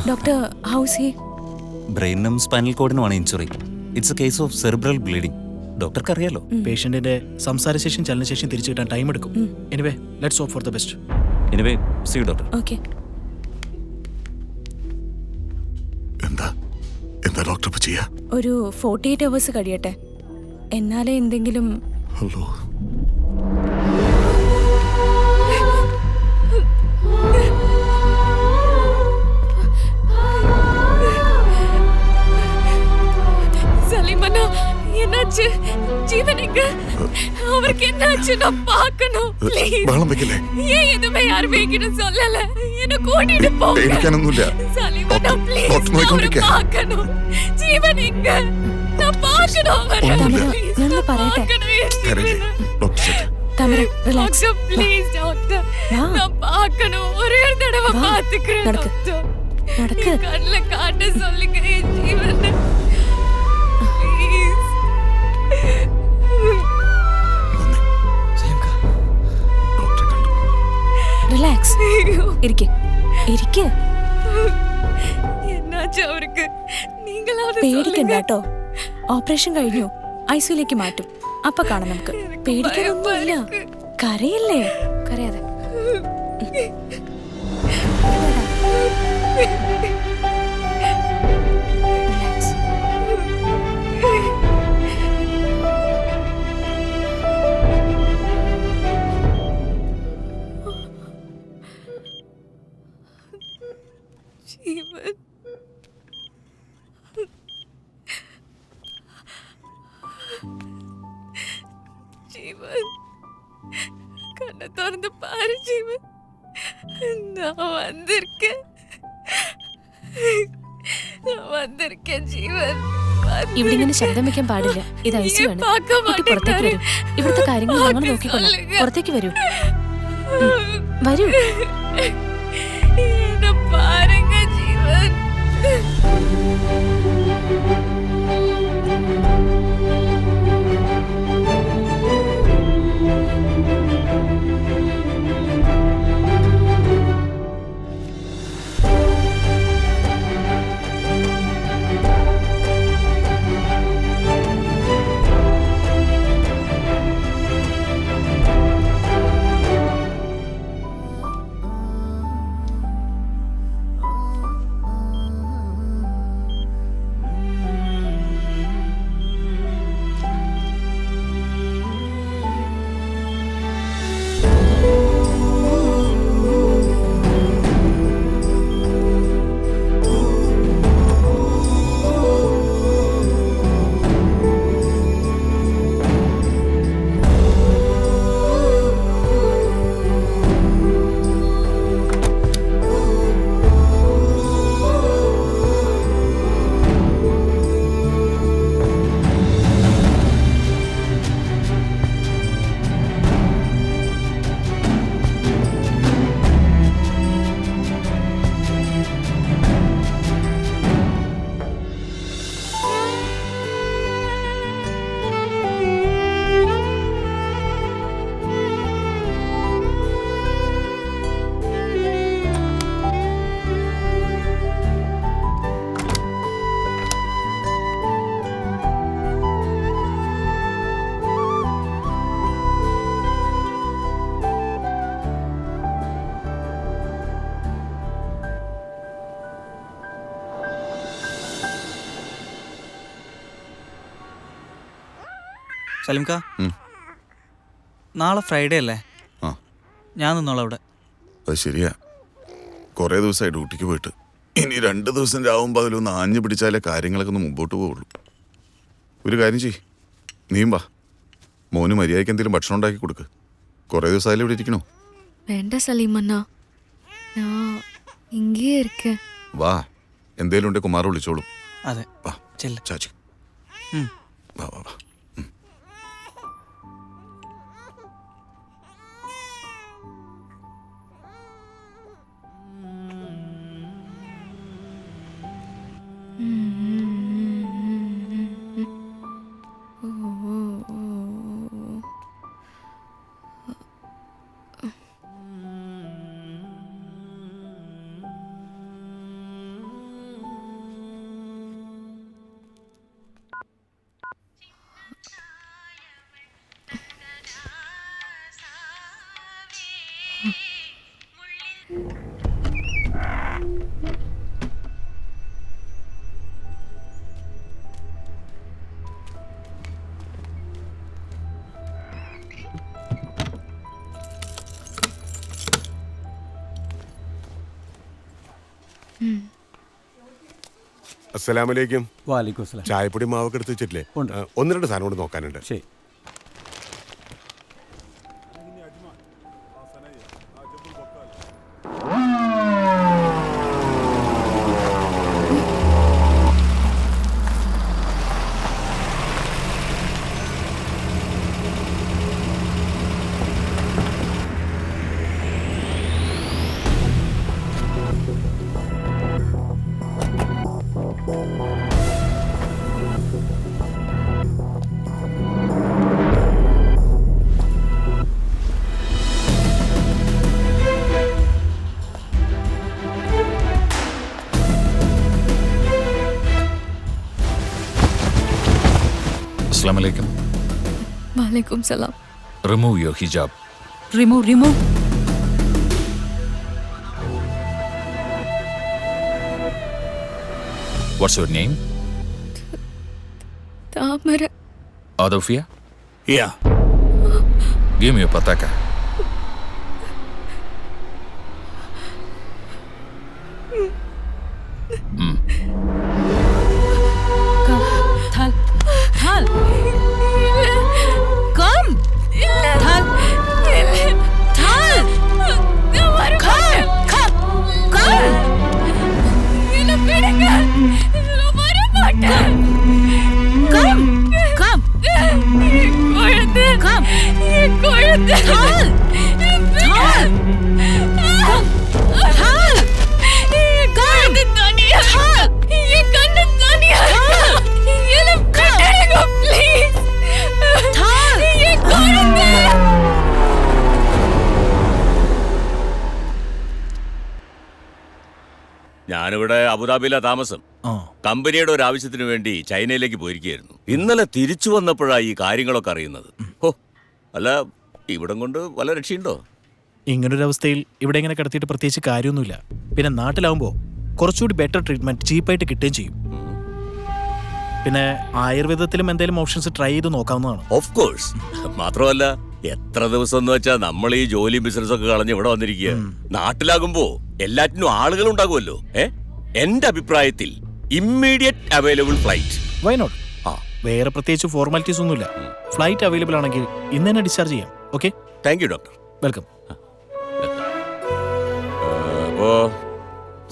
Doctor how's he? ബ്രെയിനും spinal കോഡിനുമാണ് injury. It's a case of cerebral bleeding. ഡോക്ടർക്ക് അറിയാലോ. പേഷ്യന്റിന്റെ സംസാരശേഷിയും ചലനശേഷിയും തിരിച്ചു കിട്ടാൻ ടൈം എടുക്കും. Anyway let's hope for the best. Anyway see you doctor. Okay. എന്താ ഡോക്ടർ ഇപ്പൊ ചെയ്യാ? ഒരു 48 hours കഴിയട്ടെ, എന്നാലേ എന്തെങ്കിലും. ഹലോ, சலீமண்ணா, என்னாச்சு? ஜீவன் எங்க? அவருக்கு என்னாச்சு? நான் பார்க்கணும் ப்ளீஸ். ബഹളം വെക്കല്ലേ? ஏன் எதுவுமே யாருமே என்கிட்ட சொல்லல? என்ன கூட்டிட்டு போங்க. പേടിക്കാനൊന്നുമില്ല. சலீமண்ணா ப்ளீஸ், ഡോക്ടർ നോക്കിക്കൊണ്ടിരിക്കുക. பார்க்கணும். ஜீவன் எங்க? நான் பார்க்கணும் அவரை. ഞാൻ പറയട്ടെ. കരയില്ലേ? Doctor set. Thamara relax. Doctor please doctor, நான் பார்க்கணும். ஒரே ஒரு தடவை பார்த்துக்கிறேன் டாக்டர். നടക്ക്. கண்ணுல காட்ட சொல்லுங்க என் ஜீவனை ப்ளீஸ். ഡോക്ടറെ കണ്ടു. റിലാക്സ്. ഇരിക്ക്. என்னாச்சு அவருக்கு? நீங்களாவது പേടിക്കണ്ട சொல்லுங்க. കേട്ടോ. ഓപ്പറേഷൻ കഴിഞ്ഞു, ഐസിയുലേക്ക് മാറ്റും. അപ്പൊ കാണാം നമുക്ക്. പേടിക്കാനൊന്നുമില്ല. കരയല്ലേ? കരയാതെ. റിലാക്സ്. ஜீவன் ஜீவன், கண்ணை திறந்து பாரு ஜீவன். நான் வந்திருக்கேன் ஜீவன். ഇവിടെ ഇങ്ങനെ ശബ്ദം വെക്കാൻ പാടില്ല. ഇത് ഐസി ആണ്. കുട്ടി പുറത്തേക്ക് വരൂ. ഇവിടുത്തെ കാര്യങ്ങൾ ഞങ്ങൾ നോക്കിക്കൊള്ളാം. പുറത്തേക്ക് വരൂ. വരൂ. என்ன பாருங்க ஜீவன். സലിംക്ക, നാളെ ഫ്രൈഡേ അല്ലേ? ആ, ഞാൻ നിന്നോളാം അവിടെ. അത് ശരിയാ. കുറേ ദിവസമായി ഡ്യൂട്ടിക്ക് പോയിട്ട്. ഇനി 2 ദിവസം രാവും പകലൊന്ന് ആഞ്ഞു പിടിച്ചാലേ കാര്യങ്ങളൊക്കെ ഒന്ന് മുമ്പോട്ട് പോവുള്ളൂ. ഒരു കാര്യം ചെയ്, നീയും വാ. മോന് മര്യാദയ്ക്ക് എന്തെങ്കിലും ഭക്ഷണം ഉണ്ടാക്കി കൊടുക്ക്. കുറേ ദിവസമായാലും ഇവിടെ ഇരിക്കണോ? വേണ്ട സലീമണ്ണ, ഞാൻ ഇങ്ങേ ഇരിക്കേ. വാ, എന്തേലും ഉണ്ടെ കുമാർ വിളിച്ചോളും. അതെ, വാ ചെല്ല. ചാച്ചി, വാ വാ വാ. അസ്സലാമലൈക്കും. വാലിക്കും അസ്സലാം. ചായപ്പൊടി മാവൊക്കെ എടുത്ത് വെച്ചിട്ടില്ലേ? ഉണ്ട്. ഒന്ന് രണ്ട് സാധനം കൂടെ നോക്കാനുണ്ട്. ശരി. Assalamu alaikum. वालेकुम सलाम. Remove your hijab. Remove. What's your name? तामरा. Adofia? Yeah. Give me your pataka. Thal. Come. Thal. Come. ഇല്ല പിടിക്ക. Come. കുഴത്ത്. Thal. ഞാനിവിടെ അബുദാബിയിലാ താമസം. കമ്പനിയുടെ ഒരു ആവശ്യത്തിന് വേണ്ടി ചൈനയിലേക്ക് പോയിരിക്കുകയായിരുന്നു. ഇന്നലെ തിരിച്ചു വന്നപ്പോഴാണ് ഈ കാര്യങ്ങളൊക്കെ അറിയുന്നത്. ഹോ, അല്ല ഇവിടം കൊണ്ട് വല്ല രക്ഷയുണ്ടോ? ഇങ്ങനൊരവസ്ഥയിൽ ഇവിടെ ഇങ്ങനെ കിടത്തിയിട്ട് പ്രത്യേകിച്ച് കാര്യമൊന്നുമില്ല. പിന്നെ നാട്ടിലാവുമ്പോൾ കുറച്ചുകൂടി ബെറ്റർ ട്രീറ്റ്മെന്റ് ചീപ്പായിട്ട് കിട്ടുകയും ചെയ്യും. പിന്നെ ആയുർവേദത്തിലും എന്തെങ്കിലും ഓപ്ഷൻസ് ട്രൈ ചെയ്ത് നോക്കാവുന്നതാണ്. Of course. മാത്രമല്ല എത്ര ദിവസം എന്ന് വെച്ചാൽ നമ്മൾ ഈ ജോലി ബിസിനസ് ഒക്കെ കളഞ്ഞ് ഇവിടെ വന്നിരിക്കുക. നാട്ടിലാകുമ്പോ എല്ലാറ്റിനും ആളുകൾ ഉണ്ടാകുമല്ലോ. എന്റെ അഭിപ്രായത്തിൽ immediate available flight. Why not? വേറെ പ്രത്യേകിച്ച് ഫോർമാലിറ്റീസ് ഒന്നുമില്ല. ഫ്ലൈറ്റ് അവൈലബിൾ ആണെങ്കിൽ ഇന്ന് തന്നെ ഡിസ്ചാർജ് ചെയ്യാം. Okay, thank you doctor. Welcome. അപ്പോ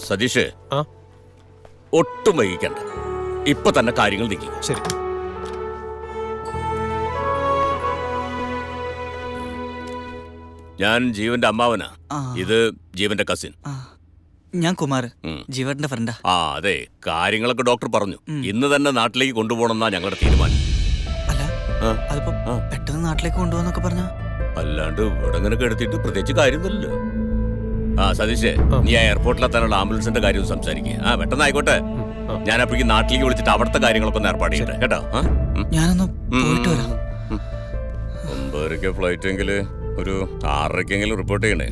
സതീഷ്, ഒട്ടും വൈകിക്കണ്ട, ഇപ്പൊ തന്നെ കാര്യങ്ങൾ നീക്കി. ശരി. ഞാൻ ജീവന്റെ അമ്മാവനാ. ഇത് ജീവന്റെ കസിൻ. ഞാൻ കുമാർ, ജീവന്റെ ഫ്രണ്ടാ. അതെ, കാര്യങ്ങളൊക്കെ ഡോക്ടർ പറഞ്ഞു. ഇന്ന് തന്നെ നാട്ടിലേക്ക് കൊണ്ടുപോകണമെന്നാ ഞങ്ങളുടെ തീരുമാനം. അല്ല, അതിപ്പോ പെട്ടെന്ന് നാട്ടിലേക്ക് കൊണ്ടുപോകാന്നൊക്കെ പറഞ്ഞ അല്ലാണ്ട് ഇവിടെ ഇങ്ങനെ കിടത്തിയിട്ട് പ്രത്യേകിച്ച് കാര്യമൊന്നുമില്ലല്ലോ. സതീഷേ, നീ ആ എയർപോർട്ടിലെത്താനുള്ള ആംബുലൻസിന്റെ കാര്യം സംസാരിക്കുക. പെട്ടെന്ന് ആയിക്കോട്ടെ. ഞാൻ അപ്പോഴേക്കും നാട്ടിലേക്ക് വിളിച്ചിട്ട് അവിടുത്തെ കാര്യങ്ങളൊക്കെ ഒന്ന് ഏർപ്പാട് ചെയ്യട്ടെ കേട്ടോ. ഞാനൊന്ന് പോയിട്ട് വരാം. 9:30 ഫ്ലൈറ്റ് എങ്കിൽ ഒരു 6:30 റിപ്പോർട്ട് ചെയ്യണേ.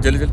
ചെല്ലു.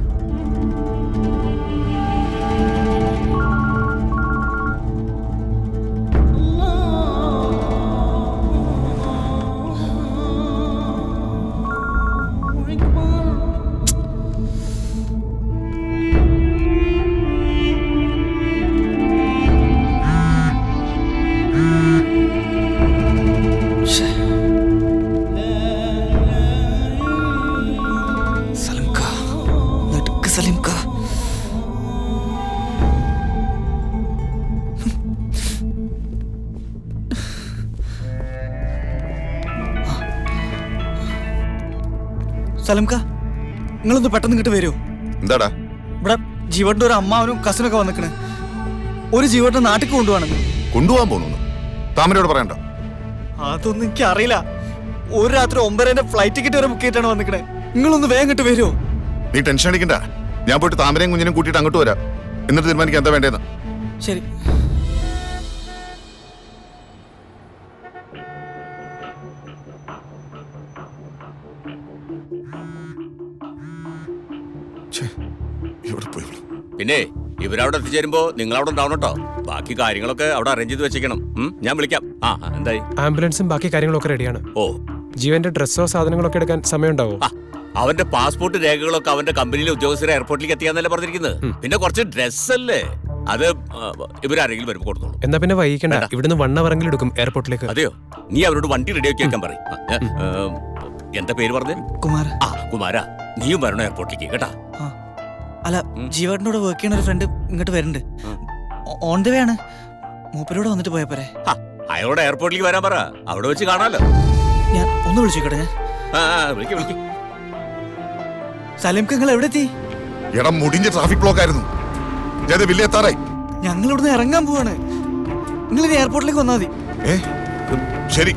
സലിംക്ക, നിങ്ങളൊന്ന് പെട്ടെന്ന് ഇങ്ങോട്ട് വരുമോ? എന്താടാ? ഇവിടെ ജീവന്റെ ഒരു അമ്മാവനും കസിനൊക്കെ വന്നിക്കണേ. ഒരു ജീവന്റെ നാട്ടിൽ കൊണ്ടുപോകണം. കൊണ്ടുപോകാൻ പോണു? താമരയോട് പറയണ്ട. അതൊന്നും എനിക്ക് അറിയില്ല. ഒരു രാത്രി 9:30 ഫ്ലൈറ്റ് ടിക്കറ്റ് വരെ ബുക്ക് ചെയ്തിട്ടാണ് വന്നിക്കണേ. നിങ്ങളൊന്ന് വേഗം ഇങ്ങോട്ട് വരുമോ? നീ ടെൻഷൻ അടിക്കണ്ട. ഞാൻ പോയിട്ട് താമരയും കുഞ്ഞിനും കൂട്ടിയിട്ട് അങ്ങോട്ട് വരാം. എന്നിട്ട് തീരുമാനിക്കാൻ എന്താ വേണ്ടതെന്ന്. ശരി. പിന്നെ ഇവരവിടെ എത്തിച്ചേരുമ്പോ നിങ്ങൾ അവിടെ ഉണ്ടാവണം കേട്ടോ. ബാക്കി കാര്യങ്ങളൊക്കെ അവിടെ അറേഞ്ച് ചെയ്ത് വെച്ചേക്കണം. ഞാൻ വിളിക്കാം. എന്തായി? ആംബുലൻസും ബാക്കി കാര്യങ്ങളൊക്കെ റെഡിയാണ്. ജീവന്റെ ഡ്രസ്സോ സാധനങ്ങളൊക്കെ എടുക്കാൻ സമയമുണ്ടാവോ? അവന്റെ പാസ്പോർട്ട് രേഖകളൊക്കെ അവന്റെ കമ്പനിയിലെ ഉദ്യോഗസ്ഥരെ എയർപോർട്ടിലേക്ക് എത്തിയാന്നല്ലേ പറഞ്ഞിരിക്കുന്നത്. പിന്നെ കുറച്ച് ഡ്രസ് അല്ലേ, അത് ഇവരാരെങ്കിലും വരുമ്പോ കൊടുത്തോളൂ. എന്നാ പിന്നെ വൈകിക്കണ്ട, ഇവിടുന്ന് 1 hour എടുക്കും എയർപോർട്ടിലേക്ക്. അതെയോ? നീ അവരോട് വണ്ടി റെഡിയാക്കി വെക്കാൻ പറയും. എന്താ പേര് പറഞ്ഞേ? കുമാര. ആ കുമാര, നീയും വരണോ എയർപോർട്ടിലേക്ക് കേട്ടാ. അല്ല, ജീവേട്ടനോട് വർക്ക് ചെയ്യണ ഒരു ഫ്രണ്ട് ഇങ്ങോട്ട് വരുന്നുണ്ട്. ഓൺ ദ വേ ആണ്. മൂപ്പരോട് വന്നിട്ട് പോയാ പോരെ? അയാളോട് എയർപോർട്ടിലേക്ക് വരാൻ പറ, അവിടെ വെച്ച് കാണാലോ. ഞാൻ ഒന്ന് വിളിച്ചോട്ടെ. ഞാൻ വിളിക്കും. സലീംക്ക് നിങ്ങൾ എവിടെ എത്തി? എടാ മുടിഞ്ഞ ട്രാഫിക് ബ്ലോക്ക് ആയിരുന്നു. ഞാൻ വലിയ എത്താറായി. ഞങ്ങൾ ഇവിടുന്ന് ഇറങ്ങാൻ പോവാണ്. നിങ്ങൾ ഇനി എയർപോർട്ടിലേക്ക് വന്നാൽ മതി. ശരി.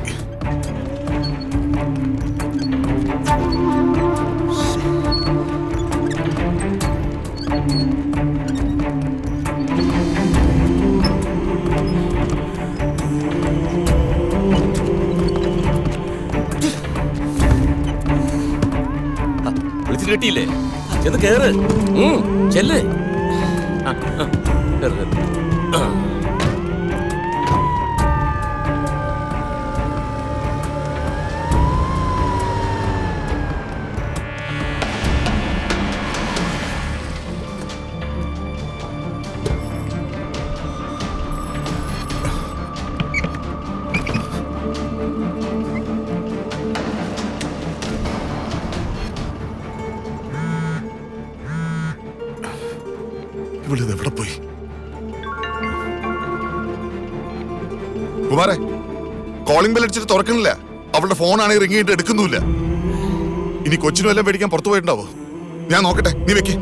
വിളിച്ചിട്ട് കിട്ടിയില്ലേ? ചെന്ന് കേറ്. ചെല്ല്. ഇവളിത് എവിടെ പോയി? കുമാരെ, കോളിംഗ് ബെൽ അടിച്ചിട്ട് തുറക്കണില്ല. അവളുടെ ഫോണാണെങ്കിൽ റിങ് ചെയ്തിട്ട് എടുക്കുന്നുമില്ല. ഇനി കൊച്ചിനും എല്ലാം പേടിക്കാൻ പുറത്തു പോയിട്ടുണ്ടാവോ? ഞാൻ നോക്കട്ടെ, നീ വെക്ക്.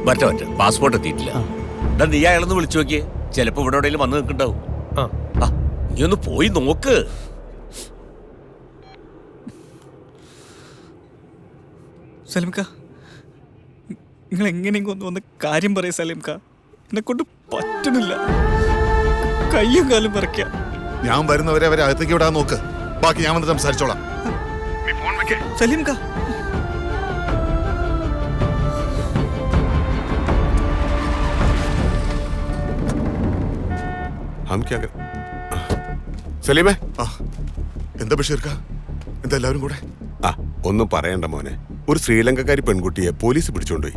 വരട്ടെ, പാസ്പോർട്ട് എത്തിയിട്ടില്ല. നീ അയാളൊന്ന് വിളിച്ചു നോക്കിയേ, ചിലപ്പോ ഇവിടെ എവിടെയെങ്കിലും വന്ന് നിൽക്കുന്നുണ്ടാവും. നീ ഒന്ന് പോയി നോക്ക്. സലീംക്ക, നിങ്ങൾ എങ്ങനെയെങ്കിലും ഒന്ന് കാര്യം പറയ സലീംക്ക. എന്നെ കൊണ്ട് പറ്റണില്ല. കയ്യും കാലും പറയ്ക്ക. ഞാൻ വരുന്നവരെ അവരെ അകത്തേക്ക് വിടാൻ നോക്ക്. ബാക്കി ഞാൻ വന്ന് സംസാരിച്ചോളാം. സലീംക്ക, സലീമേ. എന്താ ബഷീർക്ക? എന്താ എല്ലാവരും കൂടെ? ഒന്നും പറയണ്ട മോനെ. ഒരു ശ്രീലങ്കക്കാരി പെൺകുട്ടിയെ പോലീസ് പിടിച്ചോണ്ടുപോയി.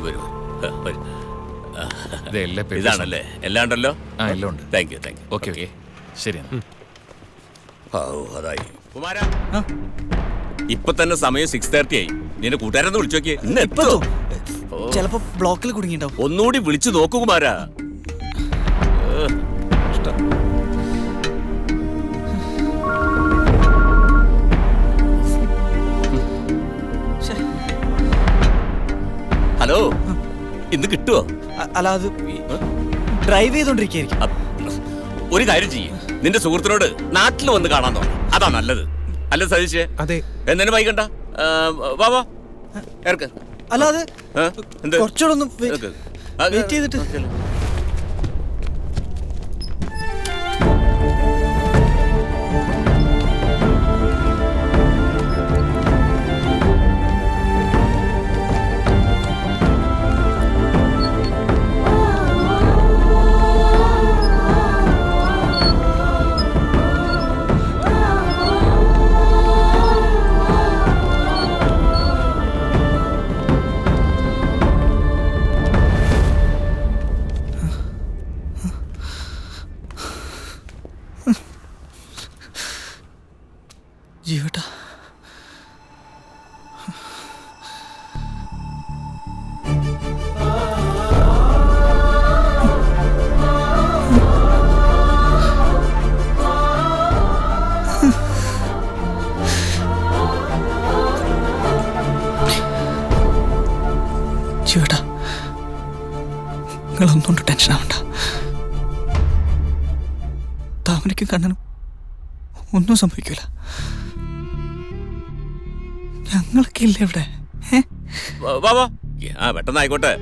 വരൂ. ഇതാണല്ലേ? എല്ലാം ഉണ്ടല്ലോ. എല്ലാം ഉണ്ട്. Thank you. ഓക്കെ ശരി. അതായി. കുമാര, ഇപ്പൊ തന്നെ സമയം 6:30 ആയി. നിന്റെ കൂട്ടുകാരെന്ന് വിളിച്ചു നോക്കിയേ. ഇന്ന് എത്തോ? ചിലപ്പോ ബ്ലോക്കിൽ കുടുങ്ങിണ്ടാവും. ഒന്നുകൂടി വിളിച്ചു നോക്കൂ കുമാര. ഹലോ, ഇന്ന് കിട്ടുവോ? അല്ല, അത് ഡ്രൈവ് ചെയ്തോണ്ടിരിക്കും. ഒരു കാര്യം ചെയ്യേ, നിന്റെ സുഹൃത്തിനോട് നാട്ടിൽ വന്ന് കാണാൻ തോന്നും. അതാ നല്ലത്. അല്ല സതീഷേ? അതെ. എന്നെ വൈകണ്ട. വാ ഇറക്ക്. അല്ല, അത് കുറച്ചുകൂടെ ഒന്ന് വെയിറ്റ് ചെയ്തിട്ട്. ജീവട്ടാ, ജീവട്ടാ, നിങ്ങളൊന്നുകൊണ്ട് ടെൻഷൻ ആവണ്ട. താമരയ്ക്കും കണ്ണനും ഒന്നും സംഭവിക്കില്ല. ഞങ്ങളൊക്കെ ഇല്ല ഇവിടെ. പെട്ടെന്നായിക്കോട്ടെ.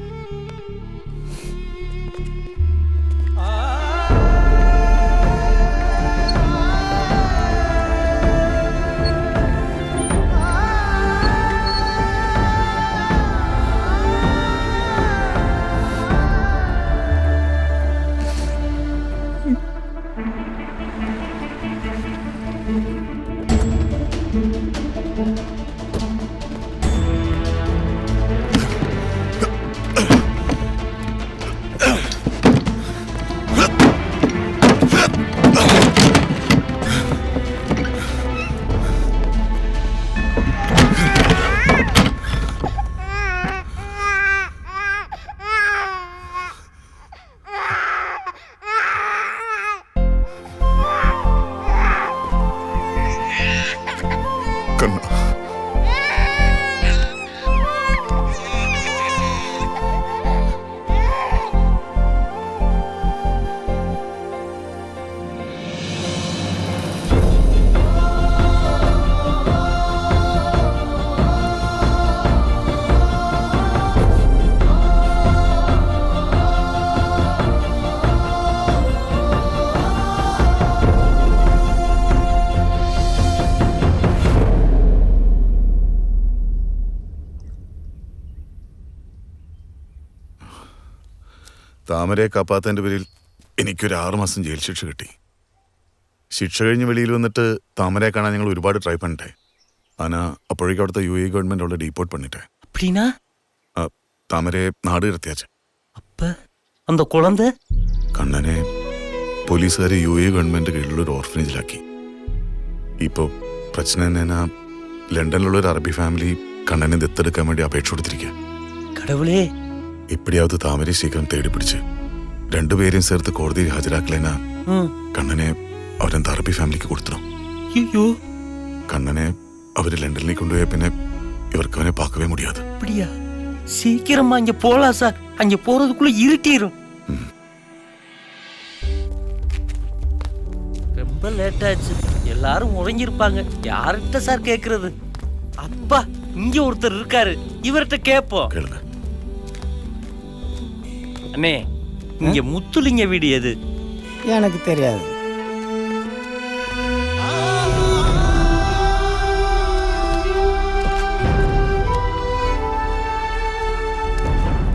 കണ്ണ. താമരയെ കാപ്പാത്തതിൻ്റെ പേരിൽ എനിക്കൊരു 6 മാസം ജയിൽ ശിക്ഷ കിട്ടി. ശിക്ഷ കഴിഞ്ഞ് വെളിയിൽ വന്നിട്ട് താമരയെ കാണാൻ ഞങ്ങൾ ഒരുപാട് ട്രൈ പണിട്ടെ. അപ്പോഴേക്കും അവിടുത്തെ UAE ഗവൺമെന്റ് അവളെ ഡീപ്പോർട്ട് പണിട്ടെ. താമരയെ നാട് കടത്തിയാച്ച്. കണ്ണനെ പോലീസുകാരെ UAE ഗവൺമെന്റ് കീഴിലുള്ള ഒരു ഓർഫനേജിലാക്കി. ഇപ്പോ പ്രശ്നം എന്നാ, ലണ്ടനിലുള്ള ഒരു അറബി ഫാമിലി കണ്ണനെ ദത്തെടുക്കാൻ വേണ്ടി അപേക്ഷ കൊടുത്തിരിക്കുക. എപ്പിടിയാവത് താമര ശീഘ്രം തേടിപ്പിടിച്ച് 2 പേരെയും ചേർത്ത് കോടതിയിൽ ഹാജരാക്കലേന കണ്ണനെ അവരെന്താ അറബി ഫാമിലിക്ക് കൊടുത്തണം. കണ്ണനെ അവര് ലണ്ടനിലേക്ക് കൊണ്ടുപോയ പിന്നെ ഇവർക്ക് അവനെ പാക്കവേ മുടിയാതെ. சீக்கிரமா அங்க போலாம் சார். அங்க போறதுக்குள்ள இருட்டிரும். ரொம்ப லேட் ஆச்சு. எல்லாரும் உறங்கிருப்பாங்க. யார்கிட்ட சார் கேக்குறது? அப்பா இங்க ஒருத்தர் இருக்காரு. இவர்கிட்ட கேப்போம். கேளுங்க. அண்ணே, இங்க முத்துலிங்க வீடு எது? எனக்கு தெரியாது.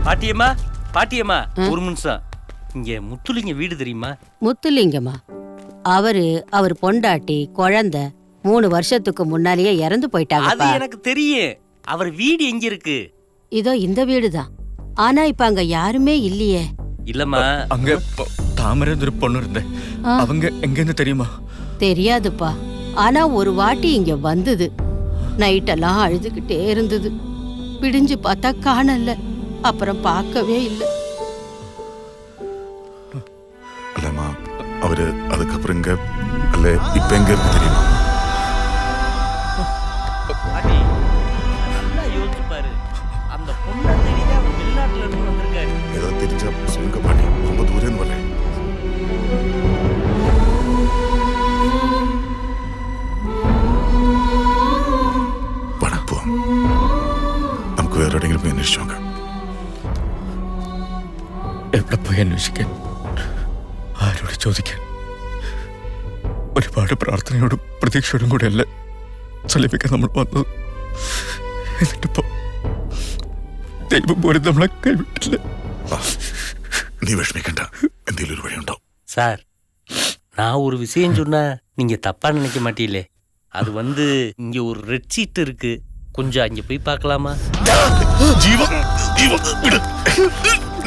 பாட்டியம்மா, பாட்டியம்மா, ஒரு நிமிஷம். இங்க முத்துலிங்க வீடு தெரியுமா? முத்துலிங்கம்மா அவர் பொண்டாட்டி குழந்தை 3 வருஷத்துக்கு முன்னாலேயே இறந்து போயிட்டாங்க. அது எனக்கு தெரியும். அவர் வீடு எங்க இருக்கு? இதோ இந்த வீடுதான். ஆனா இப்ப அங்க யாருமே இல்லையே. இல்லம்மா, அங்க தாமரை ஒரு பொண்ணு இருந்தே. அவங்க எங்கன்னு தெரியுமா? தெரியாதுப்பா. ஆனா ஒரு வாட்டி இங்க வந்தது. நைட்டெல்லாம் அழுதுகிட்டே இருந்தது. பிடிஞ்சு பார்த்தா காணல. அப்புறம் பார்க்கவே இல்லை. இல்லம்மா, அவரு அதுக்கப்புறம் இங்க அல்ல இப்ப எங்க இருக்கு தெரியுமா? பாட்டி நல்லா யோசிச்சு பாரு. அந்த பொண்ணை தெரியாம அவர் வெளிநாட்டுல இருந்து வந்திருக்காரு. ஏதோ தெரிஞ்சா சொல்லுங்க பாட்டி. ரொம்ப தூரம் வரேன். പണപ്പും നമുക്ക് വേറെ എവിടെയെങ്കിലും പോയി അന്വേഷിച്ചു നോക്കാം. എവിടെ പോയി അന്വേഷിക്കാൻ? ആരോട് ചോദിക്കാൻ? ഒരുപാട് പ്രാർത്ഥനയോടും പ്രതീക്ഷയോടും കൂടെ അല്ല സലീമിക്കാൻ നമ്മൾ വന്നത്. എന്നിട്ടിപ്പോ ദൈവം പോലും നമ്മളെ കൈവിട്ടില്ല. നീ വിഷമിക്കണ്ട, എന്തെങ്കിലും ഒരു വഴിയുണ്ടോ? சார், நான் ஒரு விஷயம் சொன்னா நீங்க தப்பா நினைக்க மாட்டீங்களே. அது இங்க ஒரு ரெட் சீட் இருக்கு. கொஞ்சம் அங்க போய் பார்க்கலாமா?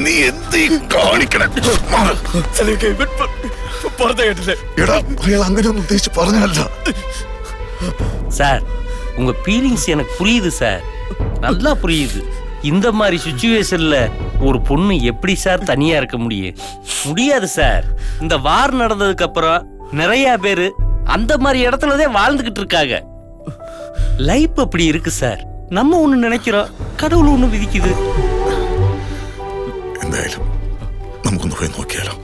നീ എന്ത് കാണിക്കണേ? അങ്ങനെയൊന്നും ഉദ്ദേശിച്ച് പറഞ്ഞല്ല சார். உங்க ஃபீலிங்ஸ் எனக்கு புரியுது சார், நல்லா புரியுது. இந்த மாதிரி சிச்சுவேஷன்ல ஒரு பொண்ணு எப்படி சார் தனியா இருக்க முடியாது சார். இந்த வார் நடந்ததுக்கு அப்புறம் நிறைய பேரு அந்த மாதிரி இடத்துலதான் வாழ்ந்துகிட்டு இருக்காங்க. லைஃப் அப்படி இருக்கு சார். நம்ம ஒண்ணு நினைக்கிறோம், கடவுள் ஒண்ணு விதிக்குது. എന്തായാലും നമുക്കൊന്ന് പോയി നോക്കിയാലോ.